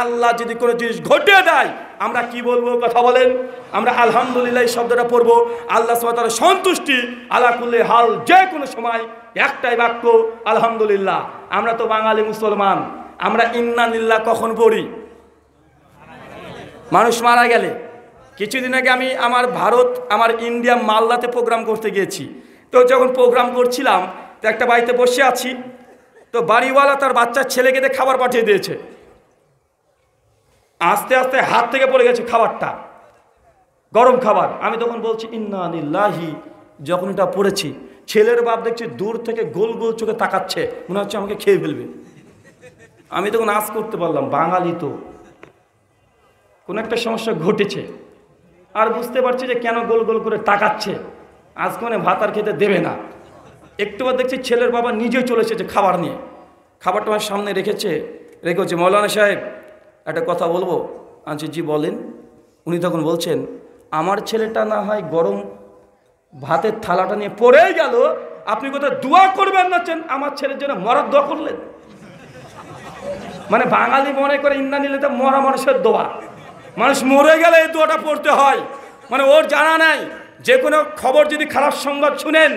আল্লাহ যদি কোনো জিনিস ঘটিয়ে দেয় আমরা কি বলবো কথা বলেন? আমরা আলহামদুলিল্লাহ এই শব্দটা পড়বো। আল্লাহ সুবহানাহু ওয়া তাআলার সন্তুষ্টি আলা কুল্লি হাল, যে কোনো সময় একটাই বাক্য আলহামদুলিল্লাহ। আমরা তো বাঙালি মুসলমান, আমরা ইন্না লিল্লাহ কখন পড়ি? মানুষ মারা গেলে। কিছুদিন আগে আমি আমার ইন্ডিয়া মালদাতে প্রোগ্রাম করতে গিয়েছি। তো যখন প্রোগ্রাম করছিলাম তো একটা বাড়িতে বসে আছি, তো বাড়িওয়ালা তার বাচ্চার ছেলেকে দিয়ে খাবার পাঠিয়ে দিয়েছে। আস্তে আস্তে হাত থেকে পড়ে গেছে খাবারটা, গরম খাবার। আমি তখন বলছি ইন্না লিল্লাহি। যখন এটা পড়েছি, ছেলের বাপ দেখছি দূর থেকে গোল গোল চোখে তাকাচ্ছে, মনে হচ্ছে আমাকে খেয়ে ফেলবে। আমি তখন আজ করতে পারলাম বাঙালি তো কোনো একটা সমস্যা ঘটেছে, আর বুঝতে পারছি যে কেন গোল গোল করে তাকাচ্ছে, আজকে মানে ভাত আর খেতে দেবে না। একটুবার দেখছি ছেলের বাবা নিজেই চলে এসেছে খাবার নিয়ে, খাবারটা আমার সামনে রেখেছে। মৌলানা সাহেব একটা কথা বলবো। আচ্ছা জি বলেন। উনি তখন বলছেন আমার ছেলেটা না হয় গরম ভাতের থালাটা নিয়ে পড়েই গেল, আপনি কোথাও দোয়া করবেন না, আমার ছেলের জন্য মরার দোয়া করলেন। মানে বাঙালি মনে করে ইন্না নিলে তো মরা মানুষের দোয়া, মানুষ মরে গেলে এই দোয়াটা পড়তে হয়। মানে ওর জানা নাই যে কোনো খবর যদি খারাপ সংবাদ শুনেন,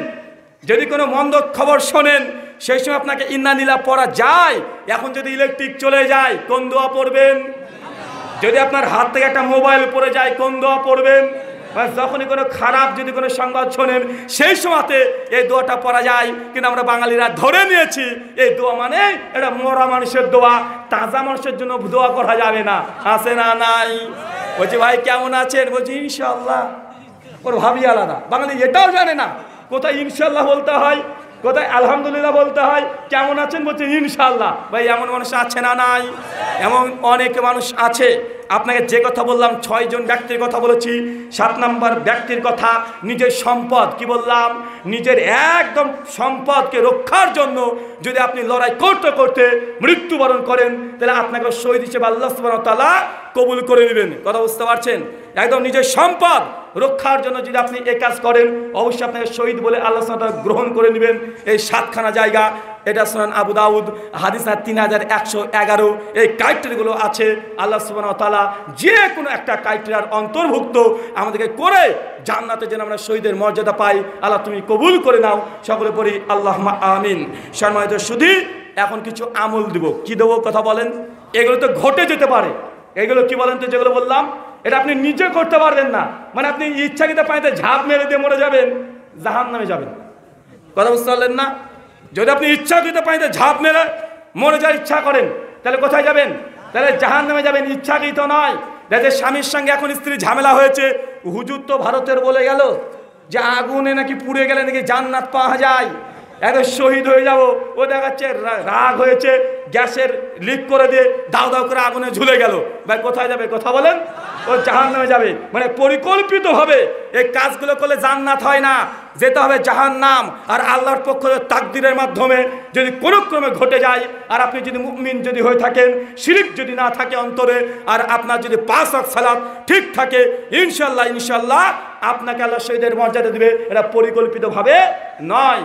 যদি কোনো মন্দ খবর শোনেন, সেই সময় আপনাকে ইন্না নিলা পড়া যায়। এখন যদি ইলেকট্রিক চলে যায় কোন দোয়া পড়বেন? যদি আপনার হাত থেকে একটা মোবাইল পড়ে যায় কোন দোয়া পড়বেন? যখনই কোনো খারাপ যদি কোনো সংবাদ শোনেন সেই সময়তে এই দোয়াটা পড়া যায়। কিন্তু আমরা বাঙালিরা ধরে নিয়েছি এই দোয়া মানে এটা মরা মানুষের দোয়া, তাজা মানুষের জন্য দোয়া করা যাবে না। আছে না নাই? বলছি ভাই কেমন আছেন? বলছি ইনশাআল্লাহ। ওর ভাবি আলাদা, বাঙালি এটাও জানে না কোথায় ইনশাআল্লাহ বলতে হয়, কোথায় আলহামদুলিল্লাহ বলতে হয়। কেমন আছেন? বলছে ইনশাআল্লাহ। ভাই এমন মানুষ আছে না নাই? এমন অনেক মানুষ আছে। আপনাকে যে কথা বললাম 6 জন ব্যক্তির কথা বলেছি। 7 নম্বর ব্যক্তির কথা নিজের সম্পদ, কি বললাম? নিজের একদম সম্পদকে রক্ষার জন্য যদি আপনি লড়াই করতে করতে মৃত্যুবরণ করেন, তাহলে আপনাকে শহীদ হিসেবে আল্লাহ সুবহানাহু ওয়া তাআলা কবুল করে নেবেন। কথা বুঝতে পারছেন? একদম নিজের সম্পদ রক্ষার জন্য যদি আপনি এই কাজ করেন, অবশ্যই আপনাকে শহীদ বলে আল্লাহ সুবহানাহু ওয়া তাআলা গ্রহণ করে নেবেন। এই 7খানা জায়গা, এটা সুনান আবু দাউদ হাদিস 3111। এই ক্রাইটেরিয়াগুলো আছে। আল্লাহ সুবহানাহু ওয়া তাআলা যে কোনো একটা ক্রাইটেরিয়ার অন্তর্ভুক্ত আমাদেরকে করে জান্নাতে যেন আমরা শহীদের মর্যাদা পাই, আল্লাহ তুমি কবুল করে নাও। সকলে পড়ি আল্লাহুম্মা আমিন। সম্মানিত সুধী, এখন কিছু আমল দিব। কি দেবো কথা বলেন? এগুলো তো ঘটে যেতে পারে। এগুলো কি বলেন তো, যেগুলো বললাম এটা আপনি নিজে করতে পারবেন না। মানে আপনি ইচ্ছাকৃত পানিতে ঝাঁপ মেরে দিয়ে মরে যাবেন, জাহান্নামে যাবেন। কথা বুঝতে পারলেন না? যদি আপনি ইচ্ছাকৃত পানিতে ঝাঁপ মেরে মরে যাওয়ার ইচ্ছা করেন, তাহলে কোথায় যাবেন? তাহলে জাহান্নামে যাবেন, ইচ্ছাকৃত নয়। দেখে স্বামীর সঙ্গে এখন স্ত্রী ঝামেলা হয়েছে, হুজুর তো ভারতের বলে গেল যে আগুনে নাকি পুড়ে গেলে নাকি জান্নাত পাওয়া যায়, একদম শহীদ হয়ে যাব। ও দেখাচ্ছে রাগ হয়েছে, গ্যাসের লিক করে দিয়ে দাও দাও করে আগুনে ঝুলে গেল। ভাই কোথায় যাবে কথা বলেন? ও জাহান্নামে যাবে। মানে পরিকল্পিতভাবে এই কাজগুলো করলে জান্নাত হয় না, যেতে হবে জাহান্নাম। আর আল্লাহর পক্ষ থেকে তাকদীরের মাধ্যমে যদি কোনো ক্রমে ঘটে যায়, আর আপনি যদি মুমিন যদি হয়ে থাকেন, শিরক যদি না থাকে অন্তরে, আর আপনার যদি 5 ওয়াক্ত সালাত ঠিক থাকে, ইনশাআল্লাহ আপনাকে আল্লাহ শহীদের মর্যাদা দিবে। এটা পরিকল্পিতভাবে নয়।